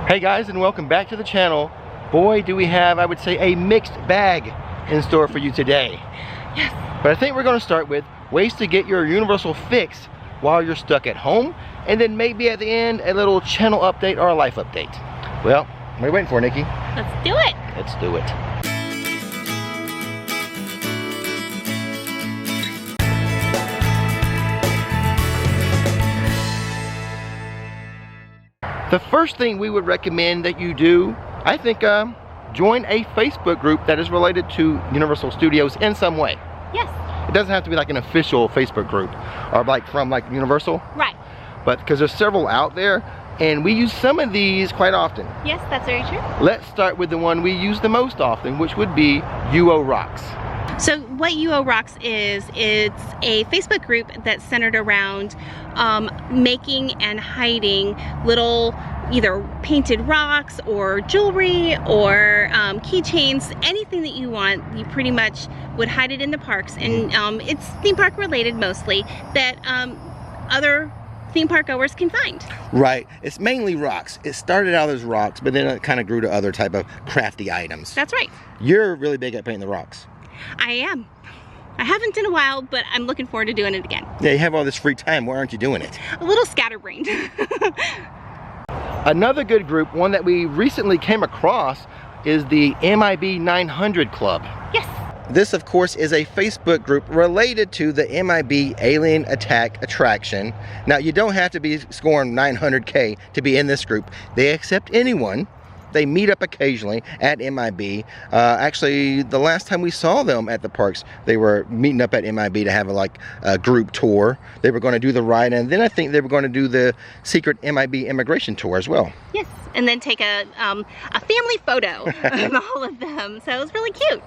Hey guys, and welcome back to the channel. Boy, do we have, I would say, a mixed bag in store for you today. Yes. But I think we're going to start with ways to get your Universal fix while you're stuck at home, and then maybe at the end a little channel update or a life update. Well, what are you waiting for, Nikki? Let's do it. Let's do it. The first thing we would recommend that you do, I think, join a Facebook group that is related to Universal Studios in some way. Yes. It doesn't have to be like an official Facebook group or like from like Universal. Right. But because there's several out there and we use some of these quite often. Yes, that's very true. Let's start with the one we use the most often, which would be UO Rocks. So what UO Rocks is, it's a Facebook group that's centered around making and hiding little either painted rocks or jewelry or keychains, anything that you want. You pretty much would hide it in the parks, and it's theme park related mostly, that other theme park goers can find. Right, it's mainly rocks. It started out as rocks, but then it kind of grew to other type of crafty items. That's right. You're really big at painting the rocks. I am. I haven't in a while, but I'm looking forward to doing it again. Yeah, you have all this free time. Why aren't you doing it? A little scatterbrained. Another good group, one that we recently came across, is the MIB 900 Club. Yes. This, of course, is a Facebook group related to the MIB Alien Attack attraction. Now, you don't have to be scoring 900K to be in this group. They accept anyone. They meet up occasionally at MIB. Actually, the last time we saw them at the parks, they were meeting up at MIB to have a group tour. They were going to do the ride, and then I think they were going to do the secret MIB immigration tour as well. Yes, and then take a family photo of all of them. So it was really cute.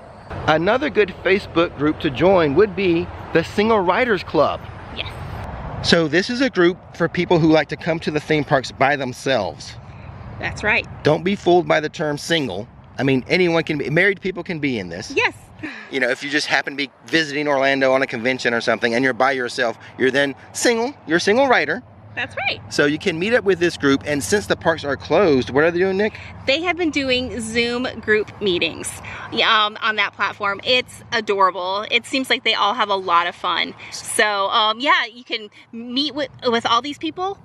Another good Facebook group to join would be the Single Riders Club. Yes. So this is a group for people who like to come to the theme parks by themselves. That's right. Don't be fooled by the term single. I mean, anyone can be, married people can be in this. Yes. You know, if you just happen to be visiting Orlando on a convention or something and you're by yourself, you're then single, you're a single rider. That's right. So you can meet up with this group, and since the parks are closed, what are they doing, Nick? They have been doing Zoom group meetings on that platform. It's adorable. It seems like they all have a lot of fun. So yeah, you can meet with all these people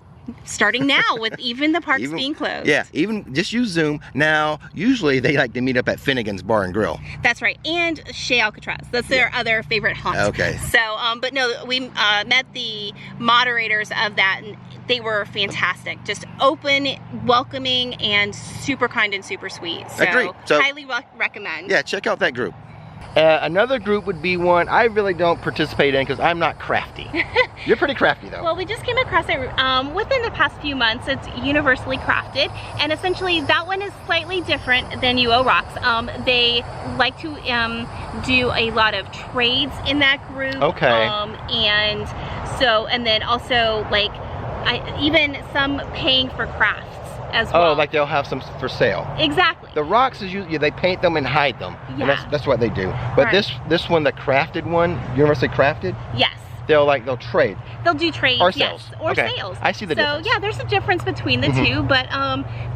starting now with even the parks being closed. Yeah, even just use Zoom. Now, usually they like to meet up at Finnegan's Bar and Grill. That's right, and Chez Alcatraz. That's their other favorite haunt. Okay. So, but no, we met the moderators of that, and they were fantastic. Just open, welcoming, and super kind and super sweet. So, Agreed. So highly recommend. Yeah, check out that group. Another group would be one I really don't participate in because I'm not crafty. You're pretty crafty though. Well, we just came across it within the past few months. It's universally crafted, and essentially that one is slightly different than UO Rocks. They like to do a lot of trades in that group. Okay. And so, and then also like even some paying for crafts as well. Oh, like they'll have some for sale. Exactly. The rocks is usually they paint them and hide them. Yeah. And that's what they do. But right. this one, the crafted one, universally crafted, yes. they'll trade. They'll do trades, or sales. Yes, or okay. sales. I see the difference. So yeah, there's a difference between the two, but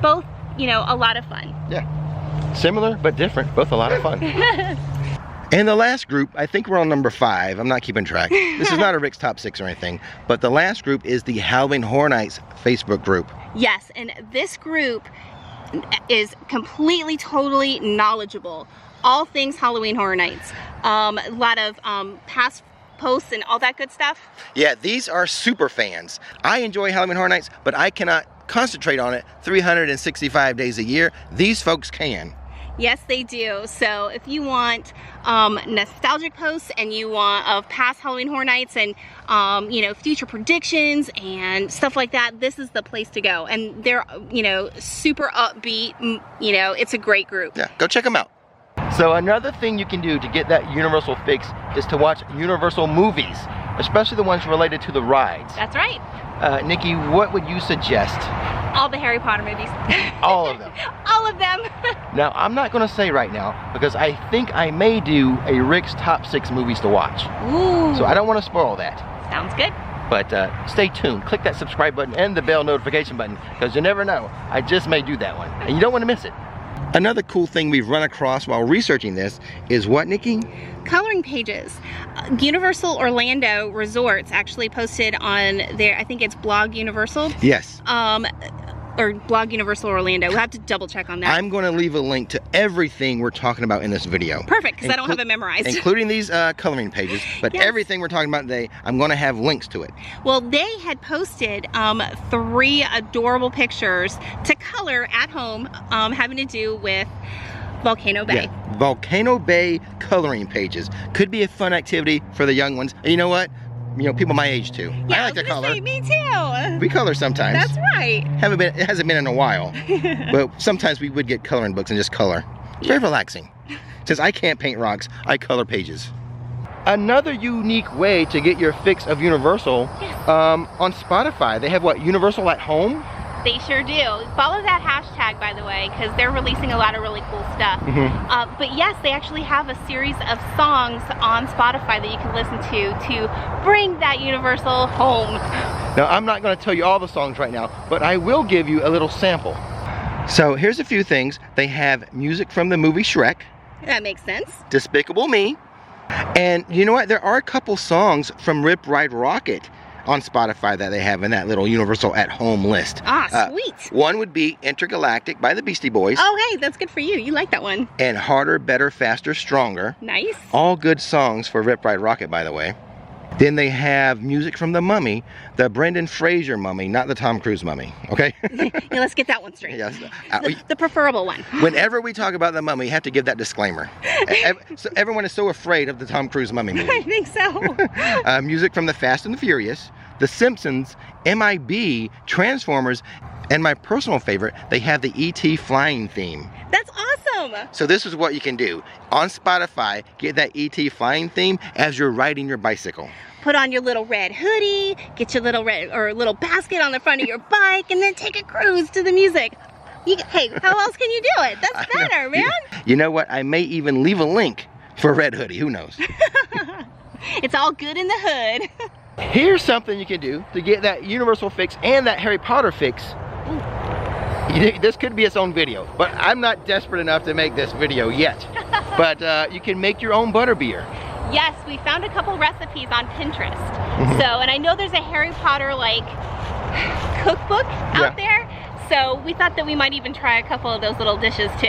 both, you know, a lot of fun. Yeah. Similar but different, both a lot of fun. And the last group, I think we're on number 5. I'm not keeping track. This is not a Rick's Top 6 or anything. But the last group is the Halloween Horror Nights Facebook group. Yes, and this group is completely, totally knowledgeable. All things Halloween Horror Nights. A lot of past posts and all that good stuff. Yeah, these are super fans. I enjoy Halloween Horror Nights, but I cannot concentrate on it 365 days a year. These folks can. Yes, they do. So if you want nostalgic posts and you want of past Halloween Horror Nights and you know, future predictions and stuff like that, this is the place to go. And they're, you know, super upbeat. You know, it's a great group. Yeah, go check them out. So another thing you can do to get that Universal fix is to watch Universal movies, especially the ones related to the rides. That's right. Nikki, what would you suggest? All the Harry Potter movies. All of them. All of them. Now, I'm not going to say right now because I think I may do a Rick's Top 6 movies to watch. Ooh. So I don't want to spoil that. Sounds good. But stay tuned. Click that subscribe button and the bell notification button, because you never know. I just may do that one, and you don't want to miss it. Another cool thing we've run across while researching this is what, Nikki? Coloring pages. Universal Orlando Resorts actually posted on their, I think it's Blog Universal. Yes. Or Blog Universal Orlando. We'll have to double check on that. I'm going to leave a link to everything we're talking about in this video. Perfect, because I don't have it memorized. Including these coloring pages, but yes. Everything we're talking about today, I'm going to have links to it. Well, they had posted 3 adorable pictures to color at home, having to do with Volcano Bay. Yeah, Volcano Bay coloring pages. Could be a fun activity for the young ones. And you know what? You know, people my age too. Yeah, I like to color. Say, me too. We color sometimes. That's right. It hasn't been in a while, but sometimes we would get coloring books and just color. It's very relaxing. Since I can't paint rocks, I color pages. Another unique way to get your fix of Universal, yes. On Spotify, they have what, Universal at Home? They sure do. Follow that hashtag, by the way, because they're releasing a lot of really cool stuff. But yes, they actually have a series of songs on Spotify that you can listen to bring that Universal home. Now, I'm not going to tell you all the songs right now, but I will give you a little sample. So here's a few things. They have music from the movie Shrek. That makes sense. Despicable Me. And you know what? There are a couple songs from Rip Ride Rocket on Spotify that they have in that little Universal at Home list. Ah, sweet. One would be Intergalactic by the Beastie Boys. Oh, hey, that's good for you. You like that one. And Harder, Better, Faster, Stronger. Nice. All good songs for Rip Ride Rocket, by the way. Then they have music from The Mummy, the Brendan Fraser Mummy, not the Tom Cruise Mummy, okay? Yeah, let's get that one straight. Yes. The preferable one. Whenever we talk about The Mummy, you have to give that disclaimer. So everyone is so afraid of the Tom Cruise Mummy movie. I think so. Music from The Fast and the Furious, The Simpsons, MIB, Transformers, and my personal favorite, they have the E.T. flying theme. That's awesome. So this is what you can do. On Spotify, get that E.T. flying theme as you're riding your bicycle. Put on your little red hoodie, get your little little basket on the front of your bike, and then take a cruise to the music. Hey, how else can you do it? That's better, man. You know what? I may even leave a link for Red Hoodie. Who knows? It's all good in the hood. Here's something you can do to get that Universal fix and that Harry Potter fix. This could be its own video, but I'm not desperate enough to make this video yet. But you can make your own Butterbeer. Yes, we found a couple recipes on Pinterest. So, and I know there's a Harry Potter like cookbook out there. So we thought that we might even try a couple of those little dishes too.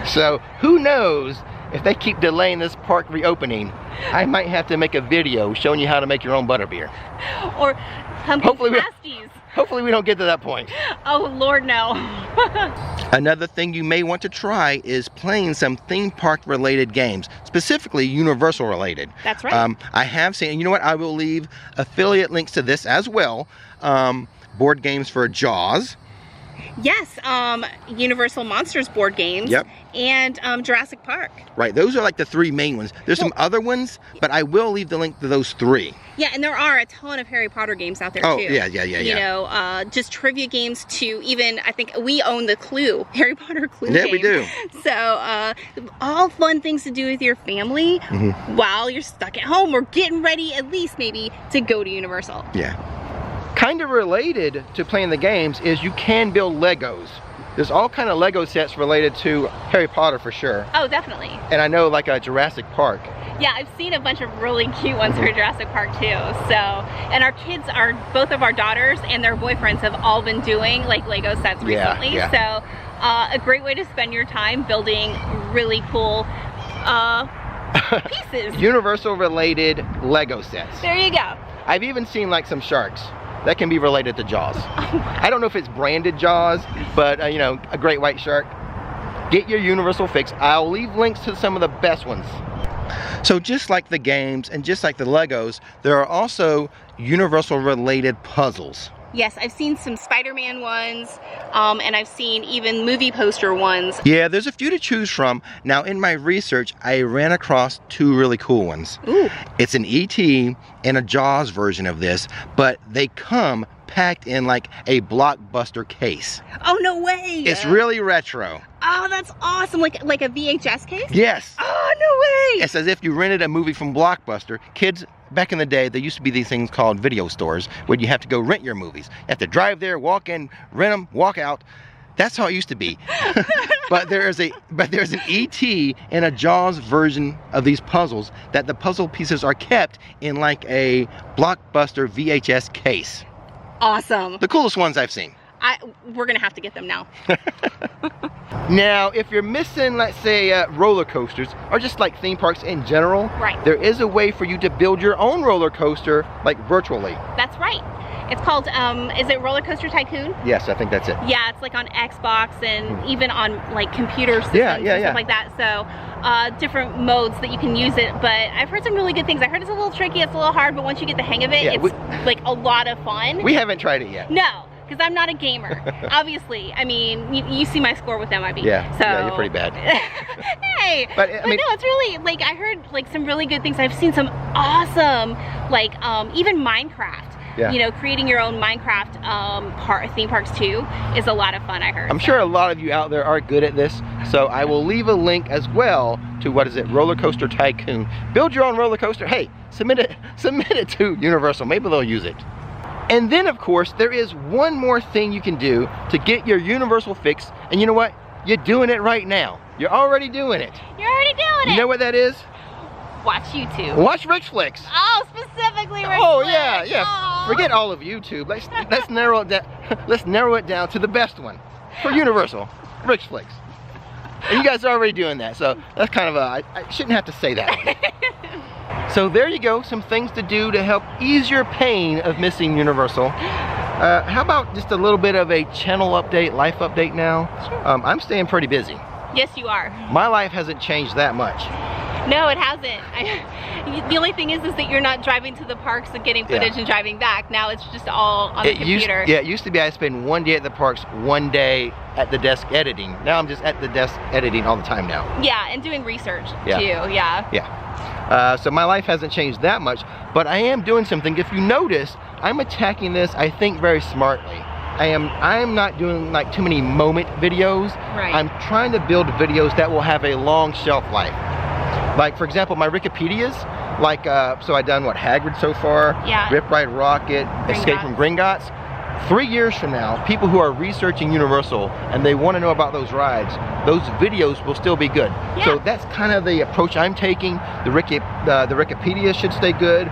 So who knows, if they keep delaying this park reopening, I might have to make a video showing you how to make your own Butterbeer. Or pumpkin pasties. Hopefully we don't get to that point. Oh Lord, no. Another thing you may want to try is playing some theme park related games, specifically Universal related. That's right. I have seen, you know what, I will leave affiliate links to this as well. Board games for Jaws. Yes, Universal Monsters board games. Yep. And Jurassic Park. Right, those are like the 3 main ones. There's some other ones, but I will leave the link to those 3. Yeah, and there are a ton of Harry Potter games out there too. Oh, yeah. You know, just trivia games to even, I think we own the Clue, Harry Potter Clue game. Yeah, we do. So, all fun things to do with your family while you're stuck at home or getting ready at least maybe to go to Universal. Yeah. Kind of related to playing the games is you can build Legos. There's all kind of Lego sets related to Harry Potter for sure. Oh, definitely. And I know like a Jurassic Park. Yeah, I've seen a bunch of really cute ones for Jurassic Park too. So, and our kids are, both of our daughters and their boyfriends have all been doing like Lego sets recently. Yeah. So, a great way to spend your time building really cool pieces. Universal related Lego sets. There you go. I've even seen like some sharks that can be related to Jaws. I don't know if it's branded Jaws, but you know, a great white shark. Get your Universal fix. I'll leave links to some of the best ones. So just like the games and just like the Legos, there are also Universal related puzzles. Yes, I've seen some Spider-Man ones, and I've seen even movie poster ones. Yeah, there's a few to choose from. Now, in my research, I ran across 2 really cool ones. Ooh. It's an E.T. in a Jaws version of this, but they come packed in like a blockbuster case. Oh, no way! It's really retro. Oh, that's awesome. Like a VHS case? Yes. Oh, no way! It's as if you rented a movie from Blockbuster. Kids, back in the day, there used to be these things called video stores where you have to go rent your movies. You have to drive there, walk in, rent them, walk out. That's how it used to be. but there's an E.T. and a Jaws version of these puzzles that the puzzle pieces are kept in like a Blockbuster VHS case. Awesome. The coolest ones I've seen. We're gonna have to get them now. Now, if you're missing, let's say, roller coasters, or just like theme parks in general, right, there is a way for you to build your own roller coaster, like virtually. That's right. It's called, is it Roller Coaster Tycoon? Yes, I think that's it. Yeah, it's like on Xbox and even on like computer systems and stuff like that. So different modes that you can use it. But I've heard some really good things. I heard it's a little tricky, it's a little hard, but once you get the hang of it, it's like a lot of fun. We haven't tried it yet. No, because I'm not a gamer. Obviously, I mean, you see my score with MIB. Yeah, so yeah, you're pretty bad. Hey, but no, it's really, like, I heard like some really good things. I've seen some awesome, like even Minecraft. Yeah. You know, creating your own Minecraft theme parks too is a lot of fun, I heard. I'm sure a lot of you out there are good at this, so I will leave a link as well to, what is it, Roller Coaster Tycoon. Build your own roller coaster. Hey, submit it to Universal. Maybe they'll use it. And then, of course, there is one more thing you can do to get your Universal fix, and you know what? You're doing it right now. You're already doing it. You're already doing it. You know what that is? Watch YouTube. Watch Rick's Flix. Oh, specifically Rick's Oh, Flix. yeah. Aww. Forget all of YouTube. Let's narrow it down. Let's narrow it down to the best one for Universal, Rick's Flix. And you guys are already doing that, so that's kind of I shouldn't have to say that. So there you go, some things to do to help ease your pain of missing Universal. How about just a little bit of a channel update, life update now? Sure. I'm staying pretty busy. Yes, you are. My life hasn't changed that much. No, it hasn't. The only thing is that you're not driving to the parks and getting footage and driving back. Now it's just all on the computer. It used to be I spend one day at the parks, one day at the desk editing. Now I'm just at the desk editing all the time now. Yeah, and doing research too, yeah. Yeah. So my life hasn't changed that much, but I am doing something. If you notice, I'm attacking this, I think, very smartly. I am not doing like too many moment videos. Right. I'm trying to build videos that will have a long shelf life. Like, for example, my Wikipedias, like, so I've done, what, Hagrid so far? Yeah. Rip Ride Rocket, Escape from Gringotts. 3 years from now, people who are researching Universal and they want to know about those rides, those videos will still be good. Yeah. So that's kind of the approach I'm taking. The Wikipedia should stay good.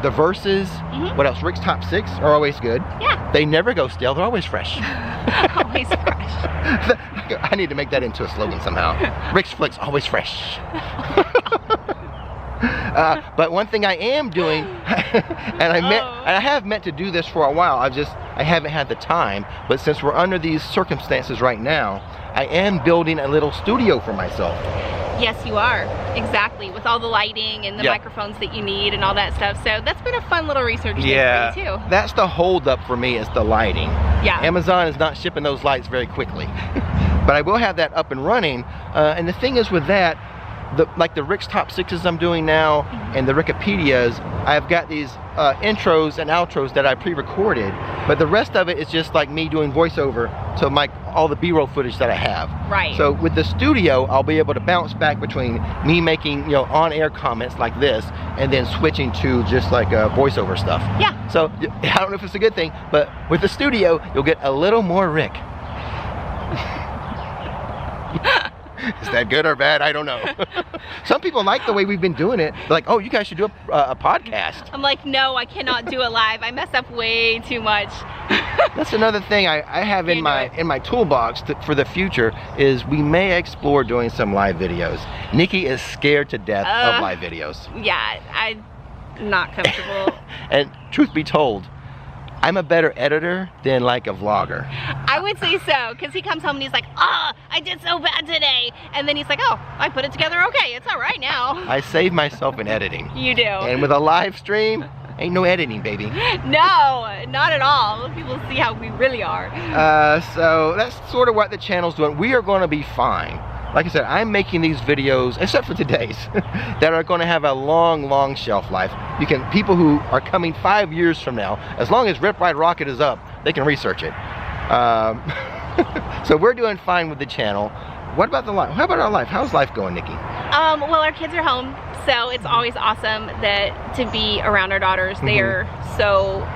The verses, what else? Rick's Top 6 are always good. Yeah. They never go stale, they're always fresh. Always fresh. I need to make that into a slogan somehow. Rick's Flix, always fresh. But one thing I am doing, and I have meant to do this for a while, I haven't had the time, but since we're under these circumstances right now, I am building a little studio for myself. Yes, you are. Exactly. With all the lighting and the microphones that you need and all that stuff. So that's been a fun little research thing for you too. That's the hold up for me, is the lighting. Yeah. Amazon is not shipping those lights very quickly. But I will have that up and running. And the thing is with that, like the Rick's Top 6s I'm doing now and the Wikipedias, I've got these intros and outros that I pre-recorded, but the rest of it is just like me doing voiceover to all the B-roll footage that I have. Right. So with the studio, I'll be able to bounce back between me making, on-air comments like this and then switching to just like voiceover stuff. Yeah. So I don't know if it's a good thing, but with the studio, you'll get a little more Rick. Is that good or bad? I don't know. Some people like the way we've been doing it. They're like, oh, you guys should do a podcast. I'm like, no, I cannot do it live. I mess up way too much. That's another thing I have in my toolbox for the future, is we may explore doing some live videos. Nikki is scared to death of live videos. Yeah, I'm not comfortable. And truth be told, I'm a better editor than like a vlogger. I would say so, because he comes home and he's like, I did so bad today. And then he's like, oh, I put it together okay. It's all right now. I save myself in editing. You do. And with a live stream, ain't no editing, baby. No, not at all. People see how we really are. So that's sort of what the channel's doing. We are going to be fine. like I said, I'm making these videos, except for today's, that are going to have a long shelf life. People who are coming 5 years from now, as long as Rip Ride Rocket is up, they can research it. So we're doing fine with the channel. What about the life? How about our life? How's life going, Nikki? Well, our kids are home, so it's always awesome to be around our daughters. They are so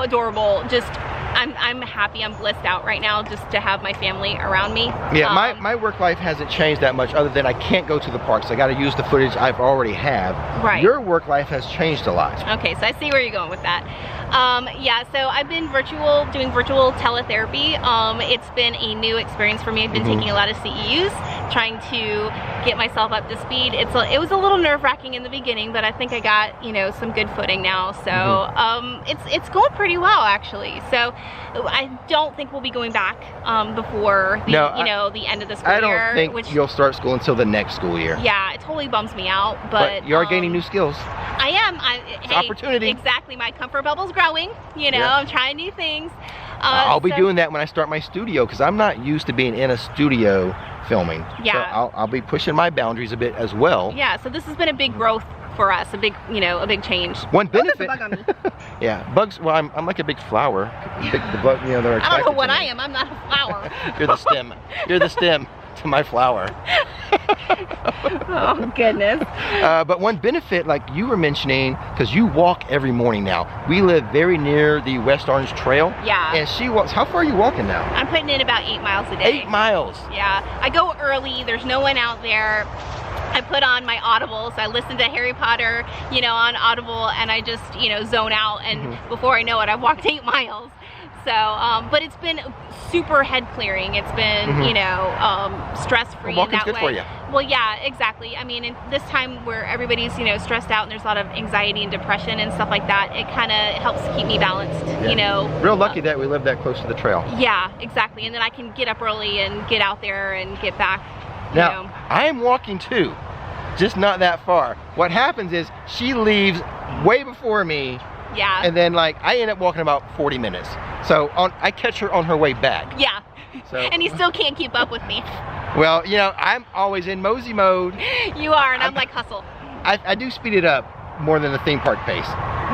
adorable. Just I'm happy, I'm blissed out right now just to have my family around me. Yeah, my work life hasn't changed that much, other than I can't go to the parks. I got to use the footage I've already have. Right. Your work life has changed a lot. Okay, so I see where you're going with that. Yeah, so I've been doing virtual teletherapy. It's been a new experience for me. I've been taking a lot of CEUs, trying to get myself up to speed. It was a little nerve-wracking in the beginning, but I think I got, you know, some good footing now. So it's going pretty well, actually. So I don't think we'll be going back before the the end of the school year. I don't think you'll start school until the next school year. Yeah, it totally bums me out, but you are gaining new skills. I am. It's opportunity. Exactly. My comfort bubble's growing. You know, I'm trying new things. I'll be doing that when I start my studio, because I'm not used to being in a studio filming. Yeah. So I'll be pushing my boundaries a bit as well. Yeah. So this has been a big growth for us, a big change. One benefit. Bug on me. Yeah, bugs. Well, I'm like a big flower. The bug, you know, they're I don't know what I I am. I'm not a flower. You're the stem. You're the stem to my flower. Oh goodness. But one benefit, like you were mentioning, because you walk every morning now. We live very near the West Orange Trail. Yeah. And she walks. How far are you walking now? I'm putting in about 8 miles a day. 8 miles. Yeah. I go early. There's no one out there. I put on my Audible, so I listen to Harry Potter, you know, on Audible, and I just, you know, zone out, and before I know it, I've walked 8 miles. So, but it's been super head clearing. It's been, you know, stress-free Well, that walking's good way. for you. Well, yeah, exactly. I mean, in this time where everybody's, you know, stressed out and there's a lot of anxiety and depression and stuff like that, it kind of helps keep me balanced, you know. Real lucky that we live that close to the trail. Yeah, exactly. And then I can get up early and get out there and get back. Now, I'm walking too, just not that far. What happens is she leaves way before me. Yeah. And then like I end up walking about 40 minutes. So I catch her on her way back. Yeah. So, and you still can't keep up with me. Well, you know, I'm always in mosey mode. You are, and I'm like hustle. I do speed it up more than the theme park pace.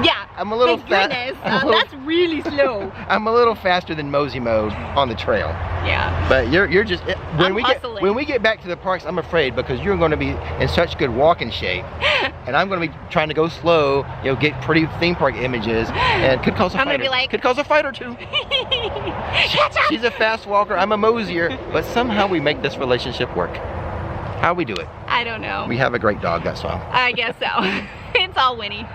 Yeah. I'm a little fast. That's really slow. I'm a little faster than mosey mode on the trail. Yeah. But you're just when hustling. when we get back to the parks, I'm afraid, because you're going to be in such good walking shape, and I'm going to be trying to go slow, you know, get pretty theme park images, and could cause a fight. I'm going to be like, could cause a fight or two. She's a fast walker. I'm a mosier, but somehow we make this relationship work. How we do it? I don't know. We have a great dog, that's all. I guess so. It's all Winnie.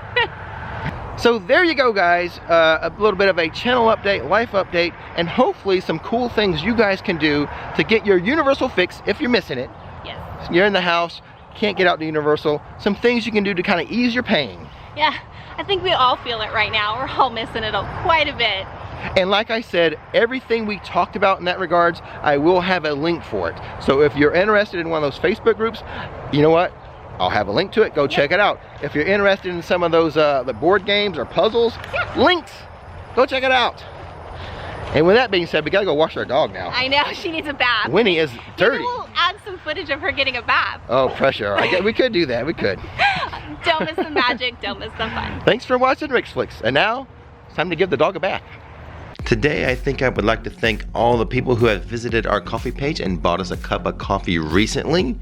So there you go, guys. A little bit of a channel update, life update, and hopefully some cool things you guys can do to get your Universal fix if you're missing it. Yes. You're in the house, can't get out to Universal. Some things you can do to kind of ease your pain. Yeah, I think we all feel it right now. We're all missing it quite a bit. And like I said, everything we talked about in that regards, I will have a link for it. So if you're interested in one of those Facebook groups, you know what? I'll have a link to it. Go check it out. If you're interested in some of those the board games or puzzles, links. Go check it out. And with that being said, we gotta go wash our dog now. I know, she needs a bath. Winnie is dirty. Maybe we'll add some footage of her getting a bath. Oh, pressure. We could do that. We could. Don't miss the magic. Don't miss the fun. Thanks for watching Rick's Flix. And now, it's time to give the dog a bath. Today, I think I would like to thank all the people who have visited our coffee page and bought us a cup of coffee recently.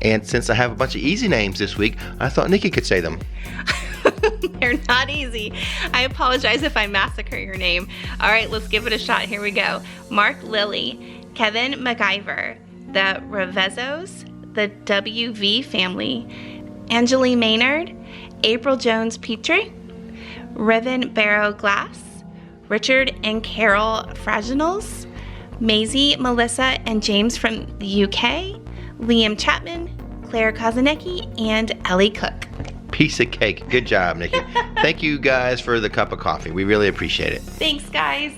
And since I have a bunch of easy names this week, I thought Nikki could say them. They're not easy. I apologize if I massacre your name. All right, let's give it a shot. Here we go. Mark Lilly, Kevin MacGyver, the Revezos, the WV family, Angeli Maynard, April Jones Petrie, Riven Barrow Glass, Richard and Carol Fraginals, Maisie, Melissa, and James from the UK, Liam Chapman, Claire Kozanecki, and Ellie Cook. Piece of cake. Good job, Nikki. Thank you guys for the cup of coffee. We really appreciate it. Thanks, guys.